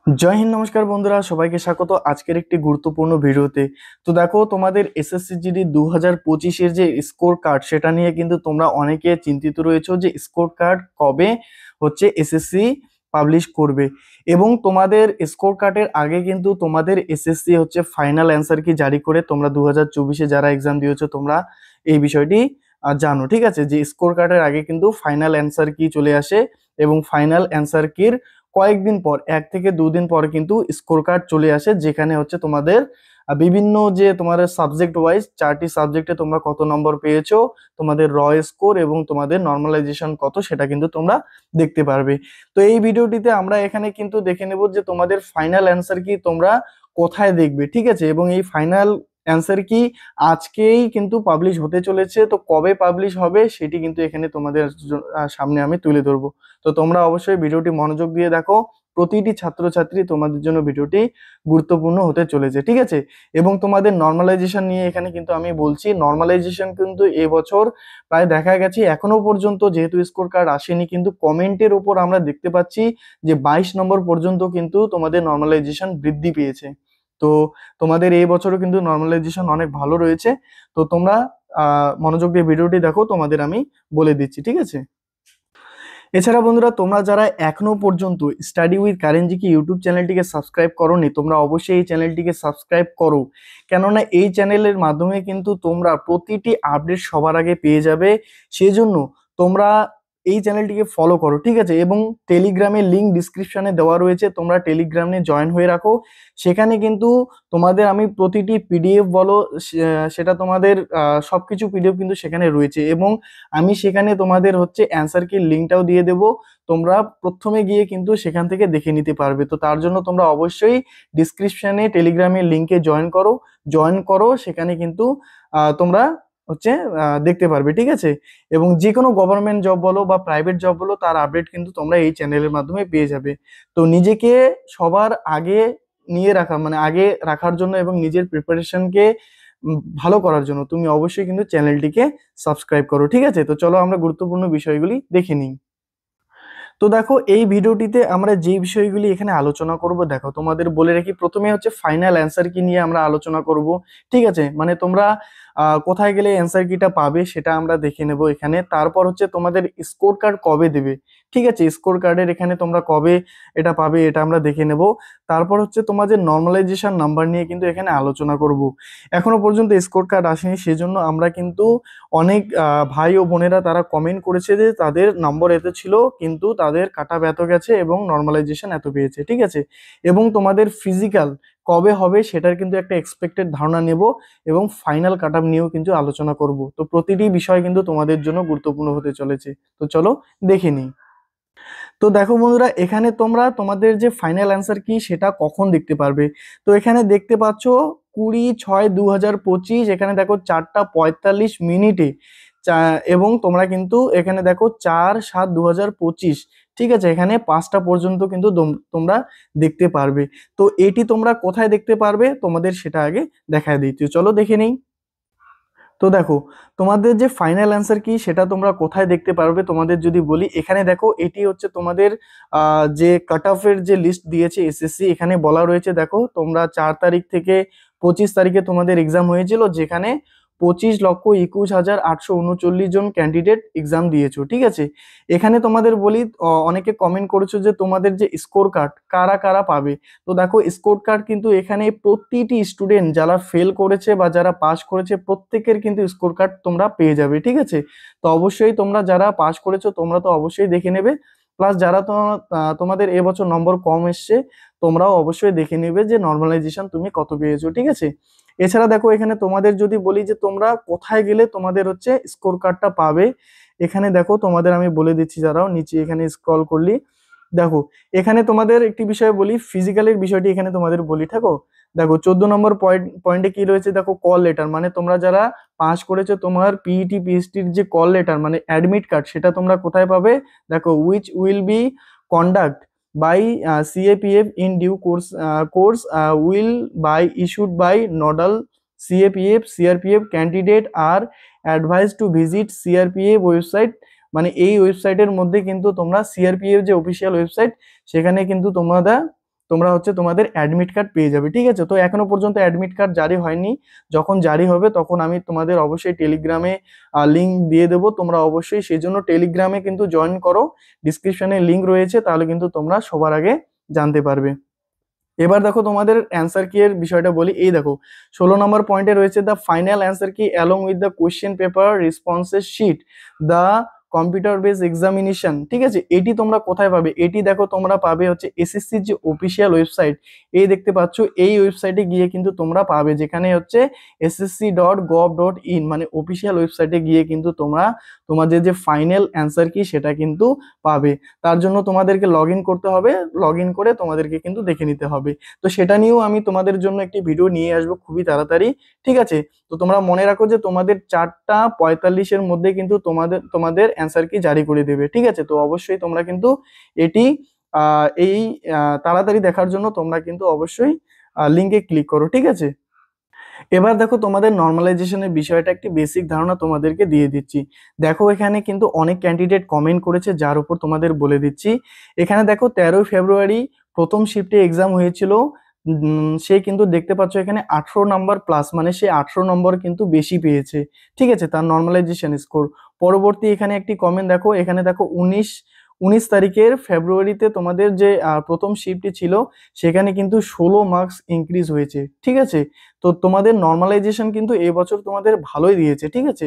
जय हिंद नमस्कार बंधुरा सबाइके स्वागत आजकेर एक गुरुत्वपूर्ण भिडियोते। तो देखो तुम्हारे एसएससी जीडी 2025 যে স্কোর কার্ড সেটা নিয়ে কিন্তু তোমরা অনেকে চিন্তিত রয়েছো যে স্কোর কার্ড কবে হচ্ছে এসএসসি পাবলিশ করবে এবং তোমাদের স্কোর কার্ডের আগে কিন্তু তোমাদের এসএসসি হচ্ছে ফাইনাল অ্যান্সার কি জারি করে তোমরা 2024 যারা এক্সাম দিয়েছো তোমরা এই বিষয়টি জানো, ঠিক আছে। যে স্কোর কার্ডের আগে কিন্তু ফাইনাল অ্যান্সার কি চলে আসে এবং ফাইনাল অ্যান্সার কির কয়েকদিন পর 1 থেকে 2 দিন পর কিন্তু স্কোর কার্ড চলে আসে, যেখানে হচ্ছে তোমাদের বিভিন্ন যে তোমাদের সাবজেক্ট ওয়াইজ 4টি সাবজেক্টে তোমরা কত নম্বর পেয়েছো, তোমাদের র স্কোর এবং তোমাদের নর্মালাইজেশন কত সেটা কিন্তু তোমরা দেখতে পারবে। তো এই ভিডিওটিতে আমরা এখানে কিন্তু দেখে নেব যে তোমাদের ফাইনাল অ্যান্সার কি তোমরা কোথায় দেখবে, ঠিক আছে। এবং এই ফাইনাল অ্যান্সার কি আজকেই কিন্তু পাবলিশ হতে চলেছে, তো কবে পাবলিশ হবে সেটি কিন্তু এখানে তোমাদের সামনে আমি তুলে ধরবো। তো তোমরা অবশ্যই ভিডিওটি মনোযোগ দিয়ে দেখো, প্রতিটি ছাত্রছাত্রী তোমাদের জন্য ভিডিওটি গুরুত্বপূর্ণ হতে চলেছে, ঠিক আছে। এবং তোমাদের নর্মালাইজেশন নিয়ে এখানে কিন্তু আমি বলছি, নর্মালাইজেশন কিন্তু এবছর প্রায় দেখা গেছে এখনো পর্যন্ত যেহেতু স্কোর কার্ড আসেনি, কিন্তু কমেন্টের উপর আমরা দেখতে পাচ্ছি যে 22 নম্বর পর্যন্ত কিন্তু তোমাদের নর্মালাইজেশন বৃদ্ধি পেয়েছে। তো তোমাদের এই বছরও কিন্তু নর্মালাইজেশন অনেক ভালো রয়েছে। তো তোমরা মনোযোগ দিয়ে ভিডিওটি দেখো, তোমাদের আমি বলে দিচ্ছি, ঠিক আছে। এছাড়া বন্ধুরা তোমরা যারা এখনো পর্যন্ত study with current GK YouTube চ্যানেলটিকে সাবস্ক্রাইব করোনি, তোমরা অবশ্যই এই চ্যানেলটিকে সাবস্ক্রাইব করো, কেননা এই চ্যানেলের মাধ্যমে কিন্তু তোমরা প্রতিটি আপডেট সবার আগে পেয়ে যাবে। সেজন্য তোমরা এই চ্যানেলটিকে ফলো করো, ঠিক আছে। এবং টেলিগ্রামের লিঙ্ক ডিসক্রিপশনে দেওয়া রয়েছে, তোমরা টেলিগ্রামে জয়েন হয়ে রাখো। সেখানে কিন্তু তোমাদের আমি প্রতিটি পিডিএফ বলো সেটা তোমাদের সবকিছু পিডিএফ কিন্তু সেখানে রয়েছে, এবং আমি সেখানে তোমাদের হচ্ছে অ্যান্সার কি লিঙ্কটাও দিয়ে দেবো। তোমরা প্রথমে গিয়ে কিন্তু সেখান থেকে দেখে নিতে পারবে। তো তার জন্য তোমরা অবশ্যই ডিসক্রিপশনে টেলিগ্রামের লিঙ্কে জয়েন করো, সেখানে কিন্তু তোমরা হচ্ছে দেখতে পারবে, ঠিক আছে। এবং যে কোনো গভর্নমেন্ট জব বলো বা প্রাইভেট জব বলো তার আপডেট কিন্তু তোমরা এই চ্যানেলের মাধ্যমে পেয়ে যাবে। তো নিজেকে সবার আগে নিয়ে রাখা মানে আগে রাখার জন্য এবং নিজের প্রিপারেশনকে ভালো করার জন্য তুমি অবশ্যই কিন্তু চ্যানেলটিকে সাবস্ক্রাইব করো, ঠিক আছে। তো চলো আমরা গুরুত্বপূর্ণ বিষয়গুলি দেখে নিই। তো দেখো এই ভিডিওটিতে আমরা যে বিষয়গুলি এখানে আলোচনা করব, দেখো তোমাদের বলে রাখি, প্রথমে হচ্ছে ফাইনাল অ্যান্সার কি নিয়ে আমরা আলোচনা করব, ঠিক আছে। মানে তোমরা কোথায় গেলে অ্যান্সার কিটা পাবে সেটা আমরা দেখে নেব এখানে। তারপর হচ্ছে তোমাদের স্কোর কার্ড কবে দেবে, ঠিক আছে। স্কোর কার্ডের এখানে তোমরা কবে এটা পাবে এটা আমরা দেখে নেব। তারপর হচ্ছে তোমাদের নর্মালাইজেশন নাম্বার নিয়ে কিন্তু এখানে আলোচনা করব। এখনো পর্যন্ত স্কোর কার্ড আসেনি, সেজন্য আমরা কিন্তু অনেক ভাই ও বোনেরা তারা কমেন্ট করেছে যে তাদের নম্বর এত ছিল কিন্তু তাদের কাট অফ এত গেছে এবং নর্মালাইজেশন এত পেয়েছে, ঠিক আছে। এবং তোমাদের ফিজিক্যাল কবে হবে সেটার কিন্তু একটা এক্সপেক্টেড ধারণা নেব এবং ফাইনাল কাট অফ নিয়েও কিন্তু আলোচনা করব। তো প্রতিটি বিষয় কিন্তু তোমাদের জন্য গুরুত্বপূর্ণ হতে চলেছে। তো চলো দেখে নিই। তো দেখো বন্ধুরা, এখানে তোমরা তোমাদের যে ফাইনাল অ্যান্সার কি সেটা কখন দেখতে পারবে। তো এখানে দেখতে পাচ্ছ 20/6/2025, এখানে দেখো 4:45 এবং তোমরা কিন্তু এখানে দেখো 4/7/2025, ঠিক আছে। এখানে 5টা পর্যন্ত কিন্তু তোমরা দেখতে পারবে। তো এটি তোমরা কোথায় দেখতে পারবে তোমাদের সেটা আগে দেখায় দিচ্ছি, চলো দেখে নেই। তো দেখো তোমাদের যে ফাইনাল অ্যান্সার কি সেটা তোমরা কোথায় দেখতে পারবে তোমাদের যদি বলি, এখানে দেখো এটি হচ্ছে তোমাদের যে কাট অফের যে লিস্ট দিয়েছে এসএসসি, এখানে বলা রয়েছে দেখো তোমরা 4 তারিখ থেকে 25 তারিখে তোমাদের এক্সাম হয়েছিল, যেখানে 25,21,839 জন ক্যান্ডিডেট এক্সাম দিয়েছো, ঠিক আছে। এখানে তোমাদের বলি অনেকে কমেন্ট করেছো যে তোমাদের যে স্কোর কার্ড কারা কারা পাবে। তো দেখো স্কোর কার্ড কিন্তু এখানে প্রতিটি স্টুডেন্ট যারা ফেল করেছে বা যারা পাস করেছে প্রত্যেকের কিন্তু স্কোর কার্ড তোমরা পেয়ে যাবে, ঠিক আছে। তো অবশ্যই তোমরা যারা পাস করেছো তোমরা তো অবশ্যই দেখে নেবে, প্লাস যারা তোমাদের এবছর নম্বর কম এসছে তোমরাও অবশ্যই দেখে নেবে যে নর্মালাইজেশন তুমি কত পেয়েছো, ঠিক আছে। এছাড়া দেখো এখানে তোমাদের যদি বলি যে তোমরা কোথায় গেলে তোমাদের হচ্ছে স্কোর কার্ডটা পাবে, এখানে দেখো তোমাদের আমি বলে দিচ্ছি, যারাও নিচে এখানে স্ক্রল করলি দেখো এখানে তোমাদের একটি বিষয় বলি, ফিজিক্যালের বিষয়টি এখানে তোমাদের বলি। থাকো দেখো 14 নম্বর পয়েন্টে কি রয়েছে, দেখো কল লেটার, মানে তোমরা যারা পাস করেছো তোমার পিইটি পিএইচডির যে কল লেটার মানে অ্যাডমিট কার্ড সেটা তোমরা কোথায় পাবে। দেখো which will be conduct by CAPF in due course will by issued by nodal CAPF CRPF candidate are advised to visit CRPF website. মানে এই ওয়েবসাইটের মধ্যে কিন্তু তোমরা সিআরপিএফ যে অফিসিয়াল ওয়েবসাইট সেখানে কিন্তু তোমরা হচ্ছে তোমাদের অ্যাডমিট কার্ড পেয়ে যাবে, ঠিক আছে। তো এখনো পর্যন্ত অ্যাডমিট কার্ড জারি হয়নি, যখন জারি হবে তখন আমি তোমাদের অবশ্যই টেলিগ্রামে লিঙ্ক দিয়ে দেবো, তোমরা অবশ্যই সেই জন্য টেলিগ্রামে কিন্তু জয়েন করো, ডিসক্রিপশনে লিঙ্ক রয়েছে, তাহলে কিন্তু তোমরা সবার আগে জানতে পারবে। এবার দেখো তোমাদের অ্যান্সার কি এর বিষয়টা বলি। এই দেখো 16 নম্বর পয়েন্টে রয়েছে the final answer key along with the question paper responses sheet the computer base examination, ঠিক আছে। এটি তোমরা কোথায় পাবে? এটি দেখো তোমরা পাবে হচ্ছে এসএসসির যে অফিসিয়াল ওয়েবসাইট, এই দেখতে পাচ্ছ, এই ওয়েবসাইটে গিয়ে কিন্তু তোমরা পাবে, যেখানে হচ্ছে ssc.gov.in মানে অফিসিয়াল ওয়েবসাইটে গিয়ে কিন্তু তোমরা তোমাদের যে ফাইনাল অ্যান্সার কি সেটা কিন্তু পাবে। তার জন্য তোমাদেরকে লগ ইন করতে হবে, লগ ইন করে তোমাদেরকে কিন্তু দেখে নিতে হবে। তো সেটা নিয়েও আমি তোমাদের জন্য একটি ভিডিও নিয়ে আসবো খুবই তাড়াতাড়ি, ঠিক আছে। তো তোমরা মনে রাখো যে তোমাদের 4টা 45-এর মধ্যে কিন্তু তোমাদের অ্যান্সার কি জারি করে দেবে, ঠিক আছে। তো অবশ্যই তোমরা কিন্তু এটি এই তাড়াতাড়ি দেখার জন্য তোমরা কিন্তু অবশ্যই লিঙ্কে ক্লিক করো, ঠিক আছে। এবার দেখো তোমাদের নর্মালাইজেশনের বিষয়টা একটি বেসিক ধারণা তোমাদেরকে দিয়ে দিচ্ছি। দেখো এখানে কিন্তু অনেক ক্যান্ডিডেট কমেন্ট করেছে, যার উপর তোমাদের বলে দিচ্ছি। এখানে দেখো 13 ফেব্রুয়ারি প্রথম শিফটে এক্সাম হয়েছিল, সে কিন্তু দেখতে পাচ্ছ এখানে 18 নম্বর প্লাস, মানে সে 18 নম্বর কিন্তু বেশি পেয়েছে, ঠিক আছে, তার নর্মালাইজেশন স্কোর। পরবর্তী এখানে একটি কমেন্ট দেখো, এখানে দেখো 19 তারিখের ফেব্রুয়ারিতে তোমাদের যে প্রথম শিফটটি ছিল সেখানে কিন্তু 16 মার্কস ইনক্রিজ হয়েছে, ঠিক আছে। তো তোমাদের নর্মালাইজেশন কিন্তু এবছর তোমাদের ভালোই দিয়েছে, ঠিক আছে।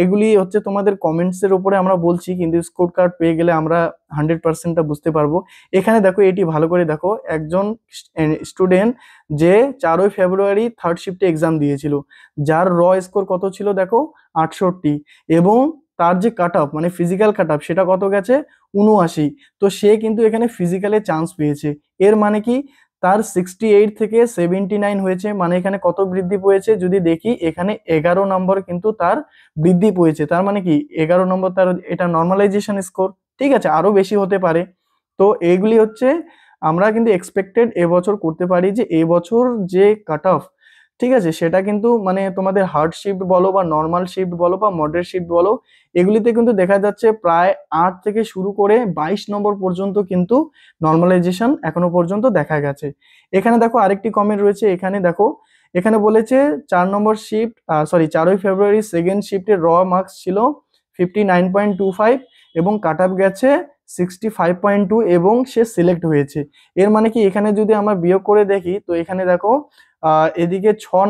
এগুলি হচ্ছে তোমাদের কমেন্টসের উপরে আমরা বলছি, কিন্তু স্কোর কার্ড পেয়ে গেলে আমরা 100%টা বুঝতে পারবো। এখানে দেখো এটি ভালো করে দেখো, একজন স্টুডেন্ট যে 4 ফেব্রুয়ারি থার্ড শিফটে এক্সাম দিয়েছিল, যার স্কোর কত ছিল দেখো 68, এবং তার যে কাট অফ মানে ফিজিক্যাল কাট অফ সেটা কত গেছে 79। তো সে কিন্তু এখানে ফিজিক্যালে চান্স পেয়েছে, এর মানে কি তার 68 থেকে 79 হয়েছে, মানে এখানে কত বৃদ্ধি পেয়েছে যদি দেখি, এখানে 11 নম্বর কিন্তু তার বৃদ্ধি পেয়েছে। তার মানে কি 11 নম্বর তার, এটা নর্মালাইজেশন স্কোর, ঠিক আছে, আরো বেশি হতে পারে। তো এইগুলি হচ্ছে আমরা কিন্তু এক্সপেক্টেড এবছর করতে পারি যে এবছর যে কাট অফ, ঠিক আছে, সেটা কিন্তু মানে তোমাদের হার্ড শিফট বলো বা নর্মাল শিফট বলো বা মডারেট শিফট বলো, এগুলিতে কিন্তু দেখা যাচ্ছে প্রায় 8 থেকে শুরু করে 22 নম্বর পর্যন্ত কিন্তু নর্মালাইজেশন এখনো পর্যন্ত দেখা গেছে। এখানে দেখো আরেকটি কমেন্ট রয়েছে, এখানে দেখো, এখানে বলেছে 4 নম্বর শিফট, 4 ফেব্রুয়ারি সেকেন্ড শিফটের মার্কস ছিল 59.25 এবং কাট অফ গেছে 65.2 এবং সে সিলেক্ট হয়েছে। এর মানে কি এখানে যদি আমরা বিয়োগ করে দেখি, তো এখানে দেখো এদিকে 6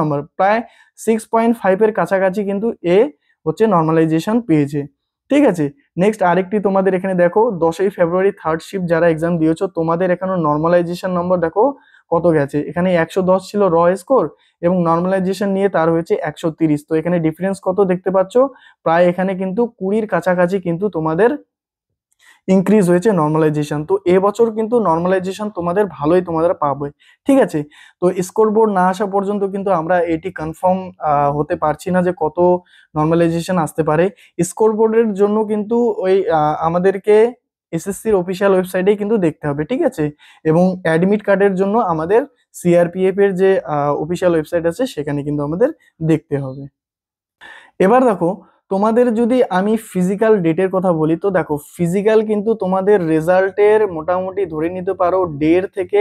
নম্বর প্রায় 6.5-এর কাছাকাছি কিন্তু এ হচ্ছে নর্মালাইজেশন পেয়েছে, ঠিক আছে। নেক্সট আরেকটি তোমাদের এখানে দেখো 10 ফেব্রুয়ারি থার্ড শিফট যারা এক্সাম দিয়েছো, তোমাদের এখানে নর্মালাইজেশন নম্বর দেখো কত গেছে, এখানে 110 ছিল স্কোর এবং নর্মালাইজেশন নিয়ে তার হয়েছে 130। তো এখানে ডিফারেন্স কত দেখতে পাচ্ছ, প্রায় এখানে কিন্তু 20-র কাছাকাছি কিন্তু তোমাদের ইনক্রিজ হয়েছে নর্মালাইজেশন। তো এবছর কিন্তু নর্মালাইজেশন তোমাদের ভালোই তোমাদের পাবে, ঠিক আছে। তো স্কোর বোর্ড না আসা পর্যন্ত কিন্তু আমরা এটি কনফার্ম হতে পারছি না যে কত নর্মালাইজেশন আসতে পারে। স্কোর বোর্ডের জন্য কিন্তু ওই আমাদেরকে এসএসসির অফিসিয়াল ওয়েবসাইটেই কিন্তু দেখতে হবে, ঠিক আছে। এবং অ্যাডমিট কার্ডের জন্য আমাদের সিআরপিএফ এর যে অফিসিয়াল ওয়েবসাইট আছে সেখানে কিন্তু আমাদের দেখতে হবে। এবার দেখো তোমাদের যদি আমি ফিজিক্যাল ডেটের কথা বলি, তো দেখো ফিজিক্যাল কিন্তু তোমাদের রেজাল্টের মোটামুটি ধরে নিতে পারো 1.5 থেকে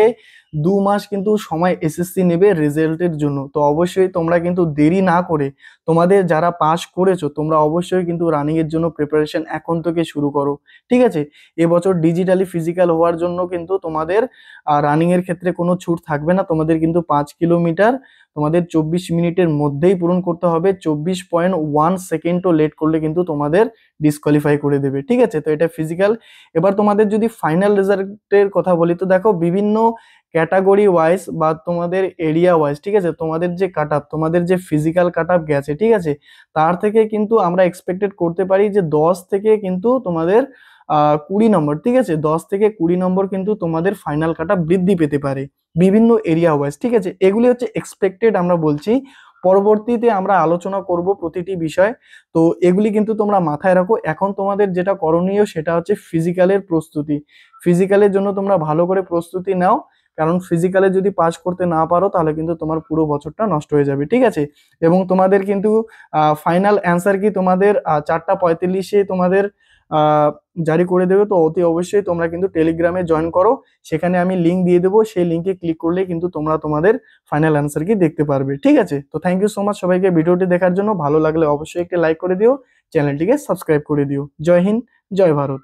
2 মাস কিন্তু সময় এসএসসি নেবে রেজাল্টের জন্য। তো অবশ্যই তোমরা কিন্তু দেরি না করে, তোমাদের যারা পাস করেছো তোমরা অবশ্যই কিন্তু রানিং এর জন্য প্রিপারেশন এখন থেকে শুরু করো, ঠিক আছে। এবছর ডিজিটালি ফিজিক্যাল হওয়ার জন্য কিন্তু তোমাদের রানিং এর ক্ষেত্রে কোনো ছুট থাকবে না, তোমাদের কিন্তু 5 কিলোমিটার তোমাদের 24 মিনিটের মধ্যেই পূরণ করতে হবে, 24.1 সেকেন্ডও লেট করলে কিন্তু তোমাদের ডিসকোয়ালিফাই করে দেবে, ঠিক আছে। তো এটা ফিজিক্যাল। এবার তোমাদের যদি ফাইনাল রেজাল্টের কথা বলি, তো দেখো বিভিন্ন ক্যাটাগরি ওয়াইজ বা তোমাদের এরিয়া ওয়াইজ, ঠিক আছে, তোমাদের যে কাট আপ, তোমাদের যে ফিজিক্যাল কাট আপ গেছে, ঠিক আছে, তার থেকে কিন্তু আমরা এক্সপেক্টেড করতে পারি যে 10 থেকে কিন্তু তোমাদের 20 নম্বর, ঠিক আছে, 10 থেকে 20 নম্বর কিন্তু তোমাদের ফাইনাল কাট আপ বৃদ্ধি পেতে পারে বিভিন্ন এরিয়া ওয়াইজ, ঠিক আছে। এগুলি হচ্ছে এক্সপেক্টেড আমরা বলছি, পরবর্তীতে আমরা আলোচনা করব প্রতিটি বিষয়। তো এগুলি কিন্তু তোমরা মাথায় রাখো। এখন তোমাদের যেটা করণীয় সেটা হচ্ছে ফিজিক্যালের প্রস্তুতি। ফিজিক্যালের জন্য তোমরা ভালো করে প্রস্তুতি নাও, কারণ ফিজিক্যালে যদি পাস করতে না পারো তাহলে কিন্তু তোমার পুরো বছরটা নষ্ট হয়ে যাবে, ঠিক আছে। এবং তোমাদের কিন্তু ফাইনাল অ্যান্সার কি তোমাদের 4টা 45-এ তোমাদের জারি করে দেবে। তো অতি অবশ্যই তোমরা কিন্তু টেলিগ্রামে জয়েন করো, সেখানে আমি লিঙ্ক দিয়ে দেবো, সেই লিঙ্কে ক্লিক করলে কিন্তু তোমরা তোমাদের ফাইনাল অ্যান্সার কি দেখতে পারবে। ঠিক আছে, তো থ্যাংক ইউ সো মাচ সবাইকে ভিডিওটি দেখার জন্য। ভালো লাগলে অবশ্যই একটা লাইক করে দিও, চ্যানেলটিকে সাবস্ক্রাইব করে দিও। জয় হিন্দ, জয় ভারত।